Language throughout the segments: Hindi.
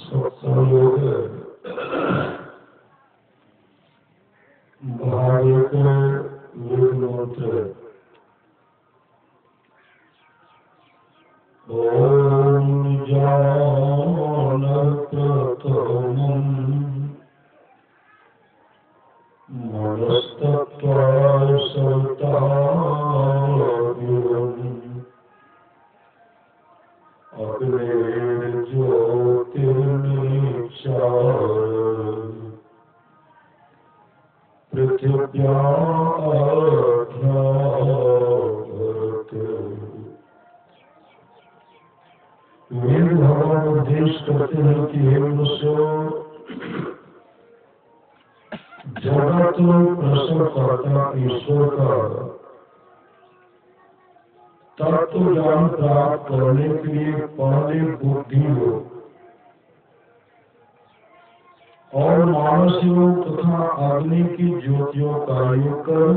सत्संग भारत वेदमंत्र ओम जानप्रथमं मनस्तत्त्वासताविरम् अग्ने ज्योतिर्निचार पृथिव्याघ्रावत्। वेद भगवान उपदेश करते हैं कि हे मनुष्य, जगत प्रसवकर्ता ईश्वर का तत्व ज्ञान प्राप्त करने के लिए पहले बुद्धि हो और मानस योग तथा अग्नि की ज्योतियों का योग कर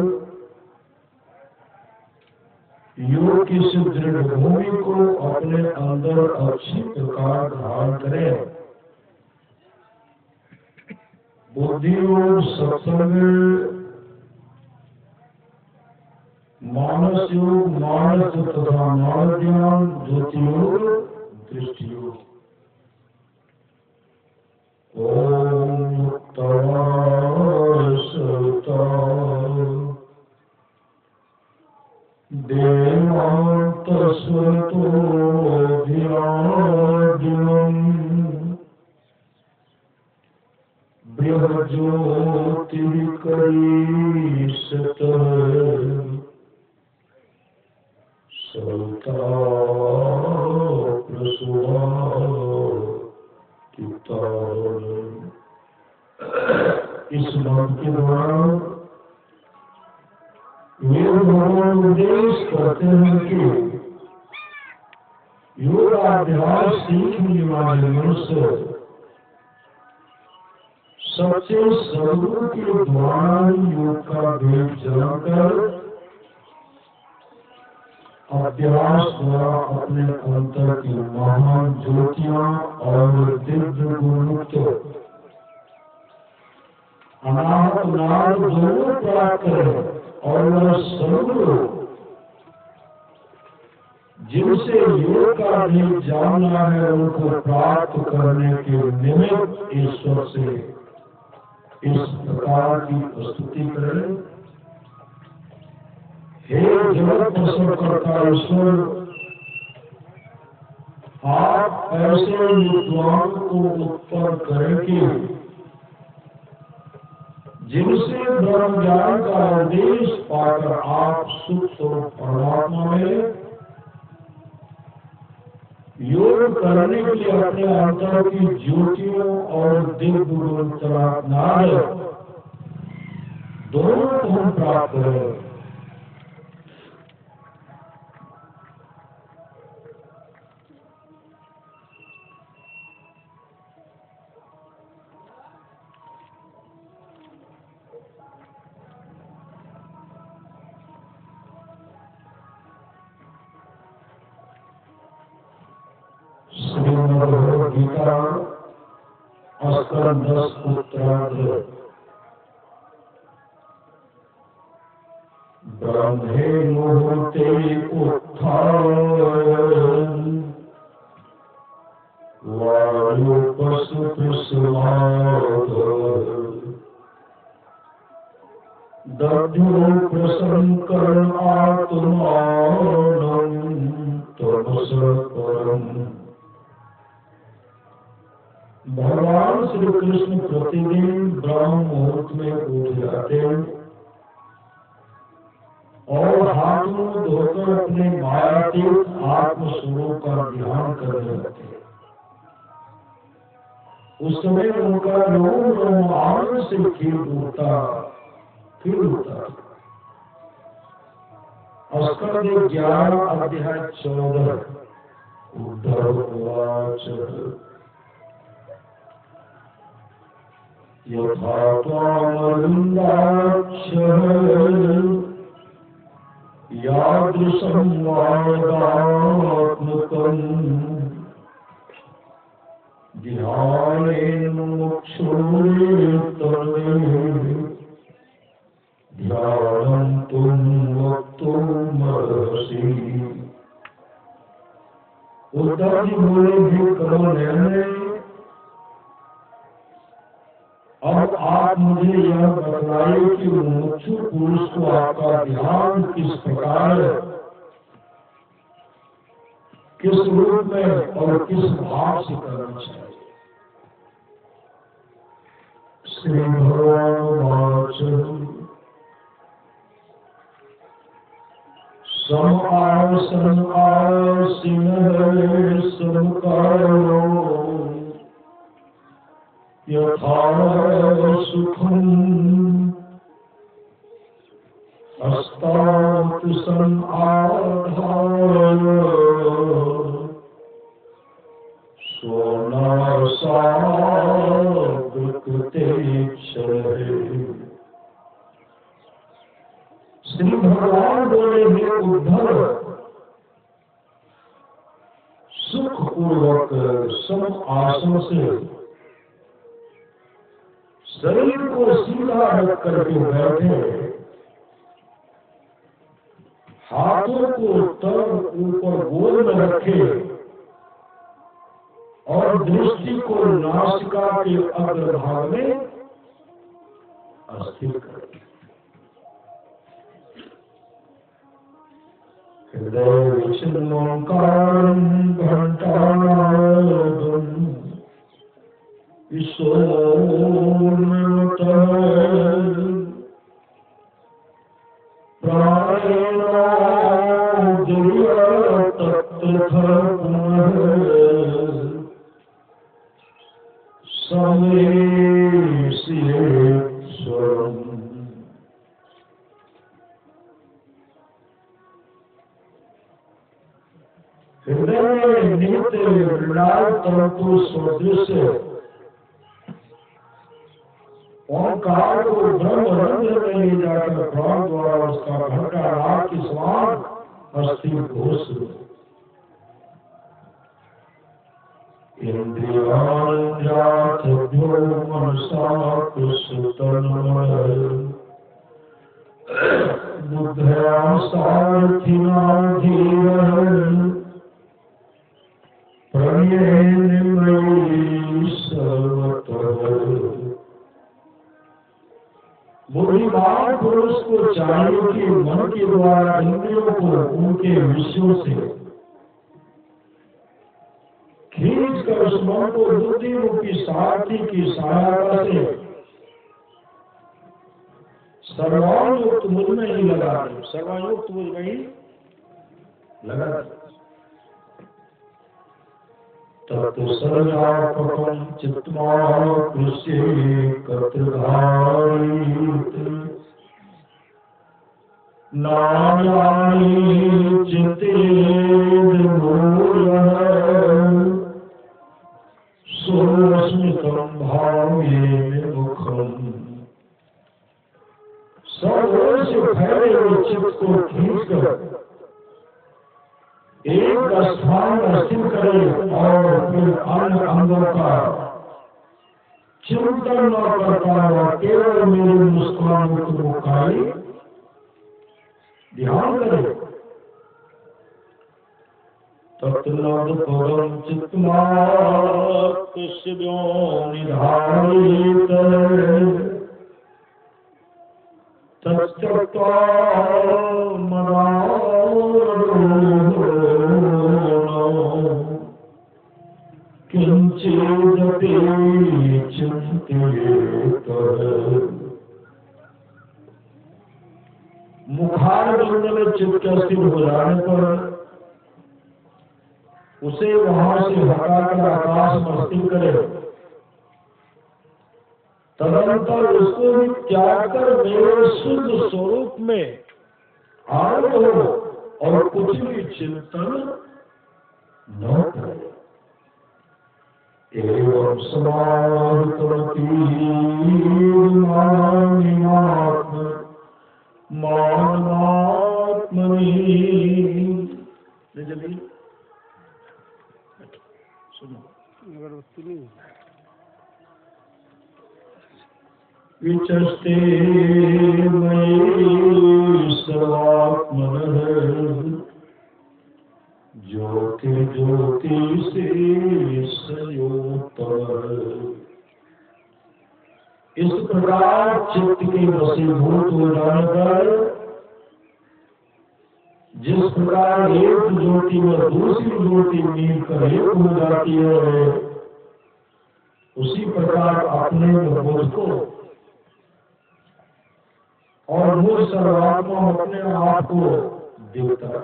योग की सुदृढ़ भूमि को अपने अंदर अच्छी प्रकार धारण करें। बुद्धि योग, सत्संग, मानस योग, मानस तथा मान ज्ञान, ज्योति योग, दृष्टि योग। ओम तवासुता देवान्तस्वतो धियादिनम् बृहज्योतिर्करीषतः सविता प्रसूता इस मंत्र के द्वारा वेद भगवान उपदेश करते हैं कि योगाभ्यास सीखने वाले मनुष्य सच्चे सद्गुरु के द्वारा योग का भेद जानकर अभ्यास द्वारा अपने अंतर की महान ज्योतियां और दिव्य गुणयुक्त अनाहत नाद दोनों प्राप्त करें और वह सद्गुरु जिनसे योग का भेद जानना है उनको प्राप्त करने के निमित्त ईश्वर से इस प्रकार की प्रस्तुति करें। हे जगत प्रसवकर्ता ईश्वर, आप ऐसे विद्वान को उत्पन्न करें कि जिनसे ब्रह्म ज्ञान का उपदेश पाकर आप सुख स्वरूप परमात्मा में योग करने के लिए अपने अंतर की ज्योतियों और दिव्य गुरुनाथ दोनों को हम प्राप्त करें। श्रीमद्भगवद गीता स्कंद 10 उत्तरार्ध। ब्रह्मे मुहूर्ते उत्थान वायुपसुतस्मात् दध्यो प्रसंकरणात्मानं तमसः परम्। भगवान श्री कृष्ण प्रतिदिन ब्रह्म मुहूर्त में उठ जाते और हाथ मुंह धोकर अपने मायातीत आत्म स्वरूप का ध्यान करने लगते। उस समय उनका रोम रोम आनंद से खिल उठता। स्कंद 11 अध्याय 14। उद्धव उवाच यथा त्वामरुन्दाक्षः यादृशं वादात्मकम् ध्यानेन मुमुक्षुर्तमे ध्यानन्तुं वक्तुमर्हसि। उद्धव जी बोले, भी करो निर्णय। अब आप मुझे यह बतलाइए कि मुमुक्षु पुरुष को आपका ध्यान किस प्रकार, किस रूप में और किस भाव से करना चाहिए। श्री भगवान सम आसीन समकारो यथा सुखम अस्तात् सन आधार स्वनासा श्री भगवान बोले, हे उद्धव, सुख पूर्वक सम आसन से शरीर को सीधा रख करके बैठे, हाथों को तर ऊपर गोल में रखे और दृष्टि को नासिका के अग्रभाग में स्थिर करें। हृदय विचिन्नोंकारं घंटानादं विश्वोन्नतः हृदय में नित्य मृणाल तंतु सदृश ओंकार को ब्रह्म रंध्र में ले जाकर प्राण द्वारा उसका घंटा राग के समान अस्थिर घोष इंद्रियाभ्यो मनसा कुसुतन्मय बुद्धया सारथिना धीरः बुद्धिमान पुरुष को चाहिए कि मन के द्वारा इंद्रियों को उनके विषयों से खींच कर उस मन को बुद्धि रूपी सारथी की सहायता से सर्वानुक्त मुझ में ही लगा दे, सर्वानुक्त मुझ में ही लगा दे। तत्सर्वापकं चित्त्वा कृष्ये कर्तृधारित नानानि चित्तेन सोऽस्मितं भावेन मुखम्। सब ओर से फैले हुए चित्त को खींचकर एक स्थान स्थिर करें और फिर अन्य अंगों का चिंतन न करता हुआ केवल मेरे मुस्कुराने को मुखाई ध्यान करें। तत्नद परम चित्तमात् शिव्यो निधारित तत्त्यक्त्वा किंचिदपि चिंतेत। मुखारविंद में चित्त स्थिर हो जाने पर उसे वहां से हटाकर आकाश में स्थिर करे, तदनंतर उसको भी त्याग कर मेरे शुद्ध स्वरूप में आनंद हो और कुछ भी चिंतन न करे। एवं समाहितवती मानवात्मनि। सुनो, अगरबत्ती नहीं विचस्ते मयि सर्वात्मनः ज्योति ज्योति से संयोतः। इस प्रकार चित्त के वशीभूत हो जाने पर जिस प्रकार एक ज्योति में दूसरी ज्योति मिलकर एक हो जाती है, उसी प्रकार अपने में मुझको और मुझ सर्वात्मा अपने आप को देखता है।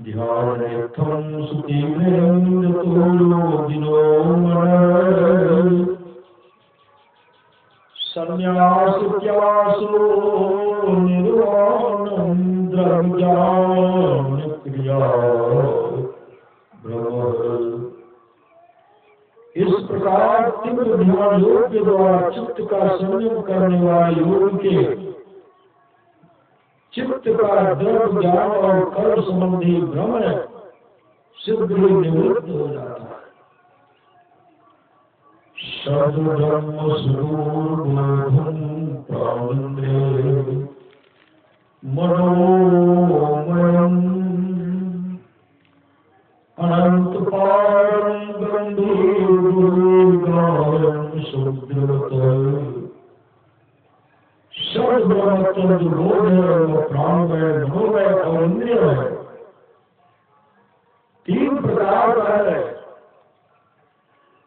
ध्यानेत्थं सुखीनंदतो दिनो मन संन्यासत्यासो निर्वाणं द्रव्यान क्रिया ब्रह्म। इस प्रकार तीव्र ध्यान योग के द्वारा चित्त का संयम करने वाले योग के चित्त का द्रव्य ज्ञान और कर्म संबंधी भ्रम शीघ्र ही निवृत्त हो जाता है। सद्ब्रह्म स्वरूपं प्राणेन्द्रिय मनोमयम् अनंत पारं गंभीरं शुद्धतः। सद्ब्रह्म जो बोध है वो प्राणमय, मनोमय और इंद्रिय है, तीन प्रकार का है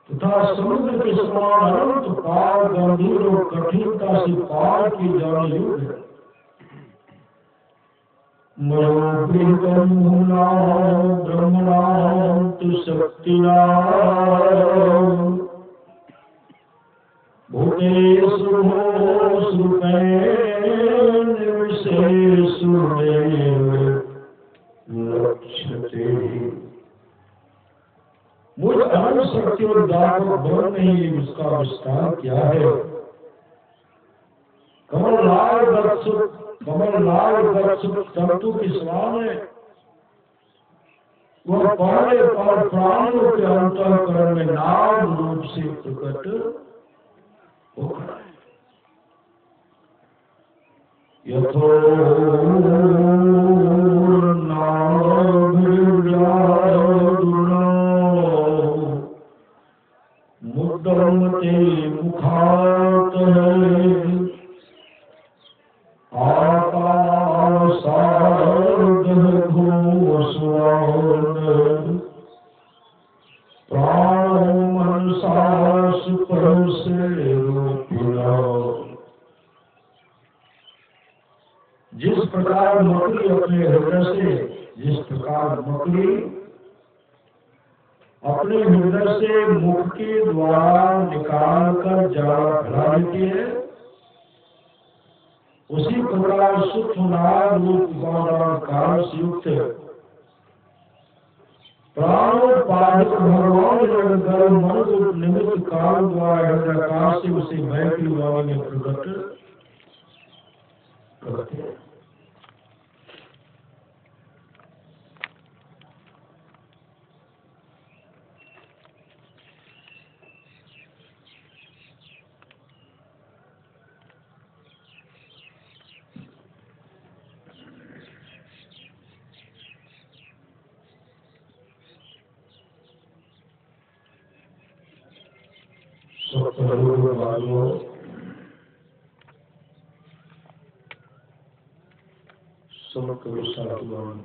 तथा समुद्र के समान अनंत पार गंभीर और कठिनता से पार की जाने योग्य है। मनोप्रीतम ब्रह्मणां तु शक्तिना भूतेषु रूपेण विशेषेषु लक्ष्यते। मुझ अनंत शक्ति और दान ब्रह्म ने ही उसका विस्तार किया है। कमलनाथ तंतु के समान है, वह पहले पर प्राणों के अंतःकरण में नाम रूप से प्रकट होता है। मुद्दमते मुखात जिस प्रकार मकड़ी अपने हृदय से अपने हृदय से मुख के द्वारा निकाल कर जाला फैला देती है, उसी प्रकार सूक्ष्मनाद रूप उपादान काल से युक्त प्राणोपाधिक भगवान जगत मन रूप निमित्त काल द्वारा हृदयाकाश से उसे बैठी वाणी में प्रकट करते हैं। समग्र साधुवान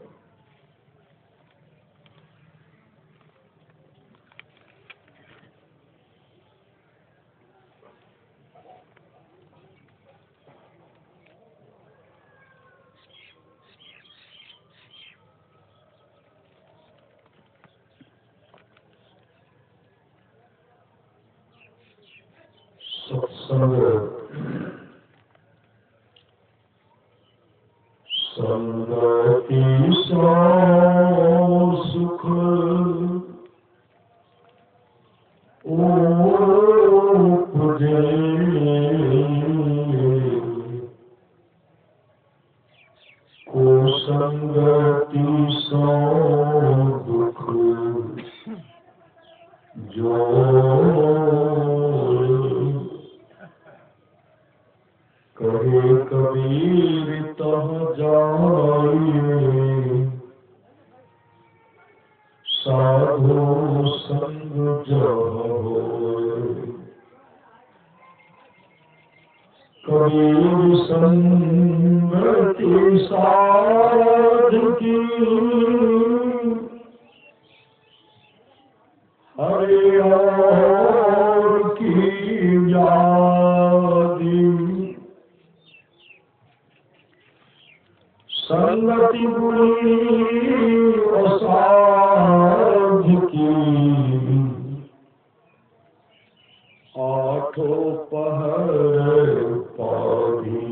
सत्संग संगति सुख उपजे को संगति सो दुख साधु संग जो होए, कबीर संगति साध की, हरि और की यादी, संगति बुरी असाध की, आठों पहर पारी,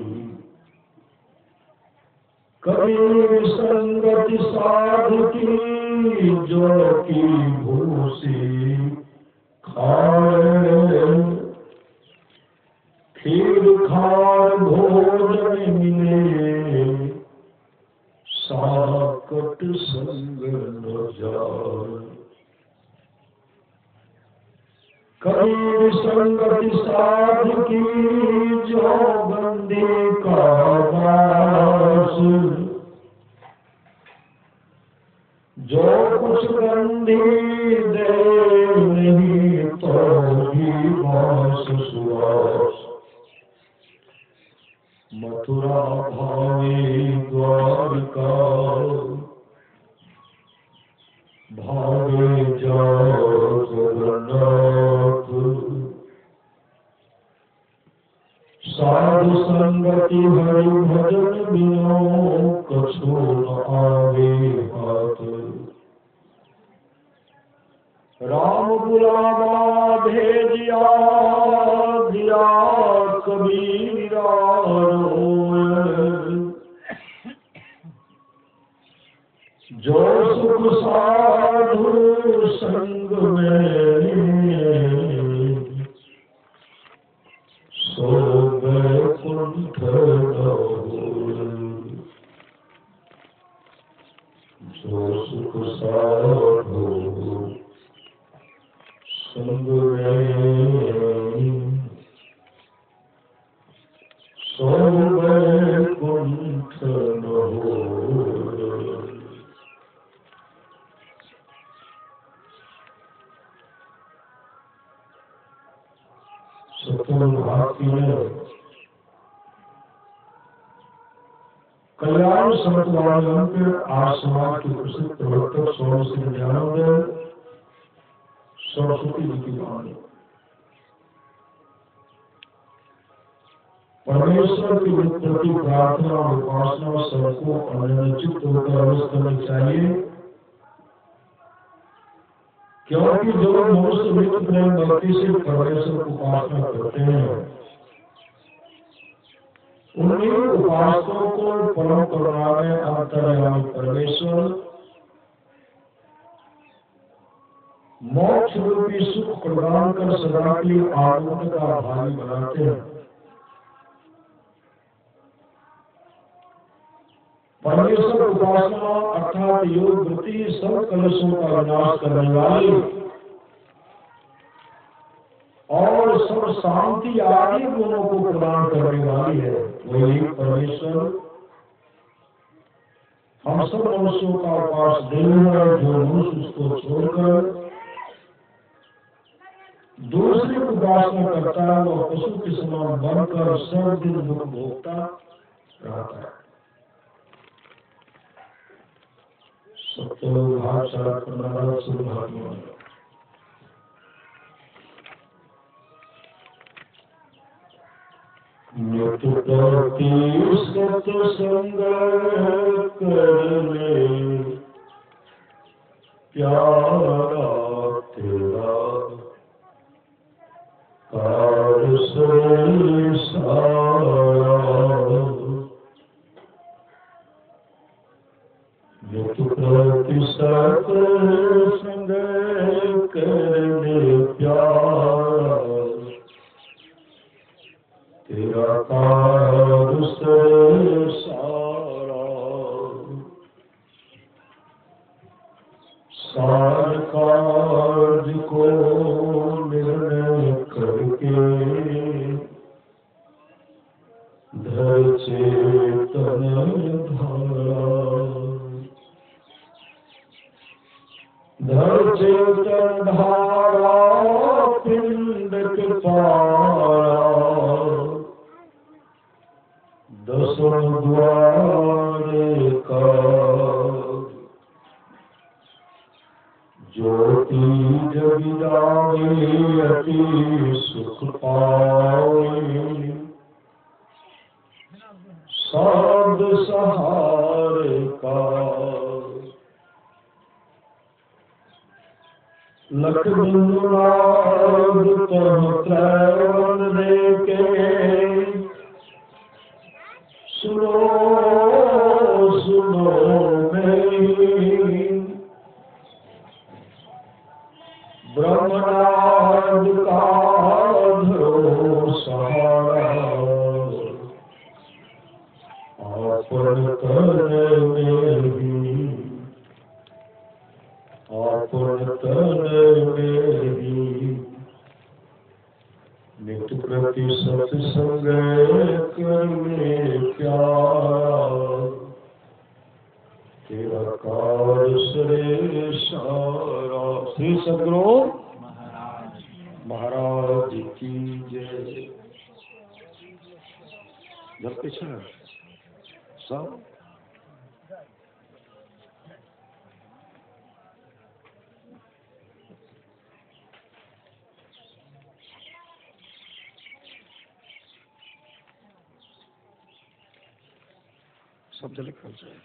कबीर संगति साध की, जो की भूसी खाए, खीर खार भोजन मिले, साकट संग न जाए, कबीर संगति साध की, जो बंदी का वास, जो कुछ बंदी दे नहीं तो ही वास सुवास, मथुरा भावी द्वारका, भावे जाओ जगन्नाथ, साधु संगति हरि भजन बिनो, कछु न आवे हाथ, राम बुलावा भेजिया, दिया कबीरा रोए, जो सुख साधु संग में, सो वैकुंठ न होए, जो सुख साधु संग में, सो वैकुंठ न होए। भारती में कल्याण समतवान के आसमान के प्रसिद्ध प्रवर्तक स्वामी श्री दयानंद सरस्वती जी की वाणी, परमेश्वर की प्रति प्रार्थना और उपासना सबको अनिश्चित होकर अवश्य करनी चाहिए, क्योंकि जो मनुष्य मित्र प्रेम भक्ति से परमेश्वर की उपासना करते हैं, उन्हीं उपासकों को परम करुणा में अंतर्यामी परमेश्वर मोक्ष रूपी सुख प्रदान कर सदा के आनंद का भागी बनाते हैं। परमेश्वर उपासना अर्थात योग वृत्ति सब कलशों का विनाश करने वाली और सब शांति आदि गुणों को प्रदान करने वाली है। वही परमेश्वर हम सब मनुष्यों का उपास देना, जो मनुष्य उसको छोड़कर दूसरी उपासना करता है वह पशु के समान बनकर सब दिन दुख भोगता रहता है। सत्य भाषा करना सुभाग्य मृत्युपति सत्संग करने प्यारा तेरा कार से सारा मृत्युपति सत्संग करने प्यारा तेरा कार से सारा सार कार्य को निर्णय करके धर चेतन धारा धर चेतन धारा पिंड कृपारा दसों द्वारे का ज्योति जगिरावे अति सुख पावे साध सहारे का लख बिंदुनाद तह त्रैवन देके सुनो सुनो मेरी ब्रह्मनाद का धरो सहारा आपन तन मेरी आपन तन मेरी नित्य प्रति सत्संग करने प्यारा तेरा काल सरे सारा। श्री सद्गुरु महाराज की जय। जब पीछे सब सब जले कर जाए।